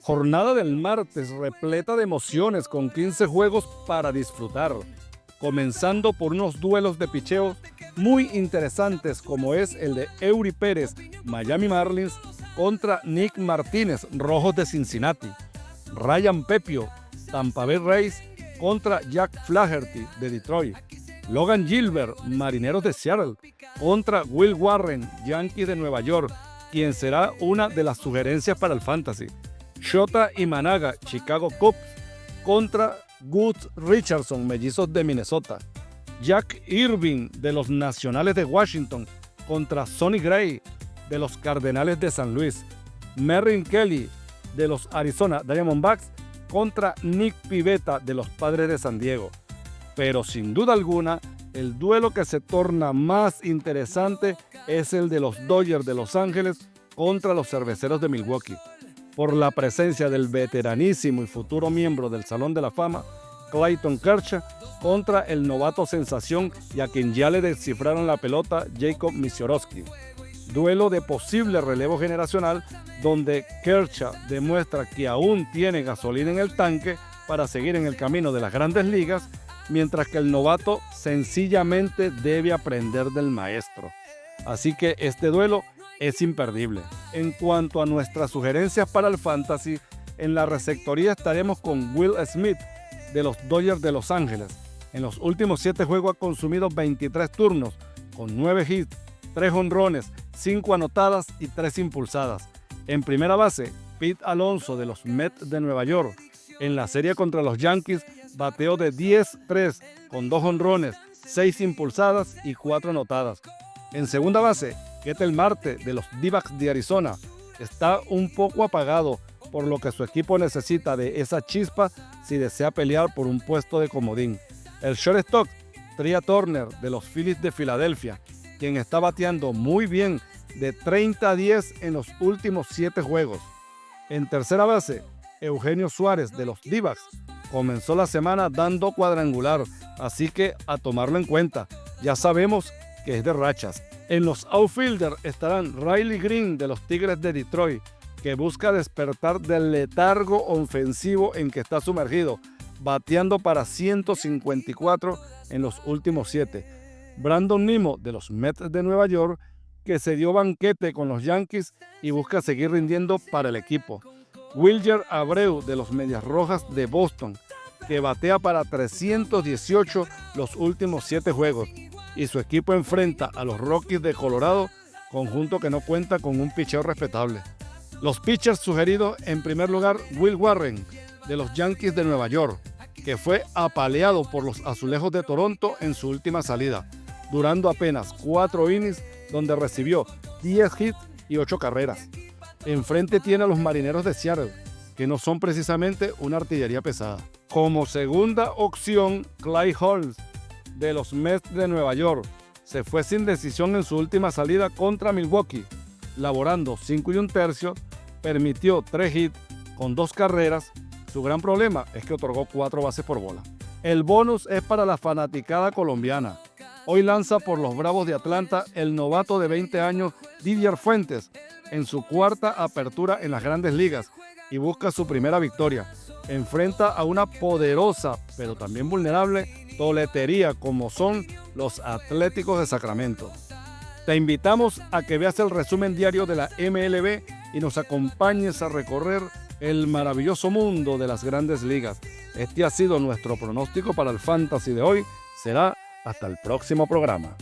Jornada del martes repleta de emociones con 15 juegos para disfrutar, comenzando por unos duelos de picheo muy interesantes como es el de Eury Pérez, Miami Marlins, contra Nick Martínez, Rojos de Cincinnati, Ryan Pepiot, Tampa Bay Rays, contra Jack Flaherty de Detroit, Logan Gilbert, Marineros de Seattle, contra Will Warren, Yankees de Nueva York, quien será una de las sugerencias para el Fantasy, Shota Imanaga, Chicago Cubs, contra Gus Richardson, Mellizos de Minnesota, Jack Irving de los Nacionales de Washington contra Sonny Gray de los Cardenales de San Luis, Merrill Kelly de los Arizona Diamondbacks contra Nick Pivetta de los Padres de San Diego. Pero sin duda alguna, el duelo que se torna más interesante es el de los Dodgers de Los Ángeles contra los Cerveceros de Milwaukee, por la presencia del veteranísimo y futuro miembro del Salón de la Fama, Clayton Kershaw, contra el novato sensación y a quien ya le descifraron la pelota, Jacob Misiorowski. Duelo de posible relevo generacional donde Kershaw demuestra que aún tiene gasolina en el tanque para seguir en el camino de las grandes ligas, mientras que el novato sencillamente debe aprender del maestro. Así que este duelo es imperdible. En cuanto a nuestras sugerencias para el Fantasy, en la receptoría estaremos con Will Smith de los Dodgers de Los Ángeles. En los últimos 7 juegos ha consumido 23 turnos, con 9 hits, 3 jonrones, 5 anotadas y 3 impulsadas. En primera base, Pete Alonso de los Mets de Nueva York. En la serie contra los Yankees, bateó de 10-3 con 2 jonrones, 6 impulsadas y 4 anotadas. En segunda base, Ketel Marte de los D-backs de Arizona está un poco apagado, por lo que su equipo necesita de esa chispa si desea pelear por un puesto de comodín. El shortstop, Trea Turner de los Phillies de Filadelfia, quien está bateando muy bien de 30-10 en los últimos 7 juegos. En tercera base, Eugenio Suárez de los D-backs comenzó la semana dando cuadrangular, así que a tomarlo en cuenta. Ya sabemos que es de rachas. En los outfielders estarán Riley Green de los Tigres de Detroit, que busca despertar del letargo ofensivo en que está sumergido, bateando para 154 en los últimos 7. Brandon Nimmo de los Mets de Nueva York, que se dio banquete con los Yankees y busca seguir rindiendo para el equipo. Wilyer Abreu de los Medias Rojas de Boston, que batea para 318 los últimos 7 juegos, y su equipo enfrenta a los Rockies de Colorado, conjunto que no cuenta con un picheo respetable. Los pitchers sugeridos: en primer lugar, Will Warren de los Yankees de Nueva York, que fue apaleado por los Azulejos de Toronto en su última salida, durando apenas 4 innings donde recibió 10 hits y 8 carreras. Enfrente tiene a los Marineros de Seattle, que no son precisamente una artillería pesada. Como segunda opción, Clay Holmes de los Mets de Nueva York se fue sin decisión en su última salida contra Milwaukee, laborando 5 1/3, permitió 3 hits con 2 carreras. Su gran problema es que otorgó 4 bases por bola. El bonus es para la fanaticada colombiana. Hoy lanza por los Bravos de Atlanta el novato de 20 años Didier Fuentes en su cuarta apertura en las grandes ligas y busca su primera victoria. Enfrenta a una poderosa, pero también vulnerable, toletería como son los Atléticos de Sacramento. Te invitamos a que veas el resumen diario de la MLB y nos acompañes a recorrer el maravilloso mundo de las grandes ligas. Este ha sido nuestro pronóstico para el Fantasy de hoy. Será hasta el próximo programa.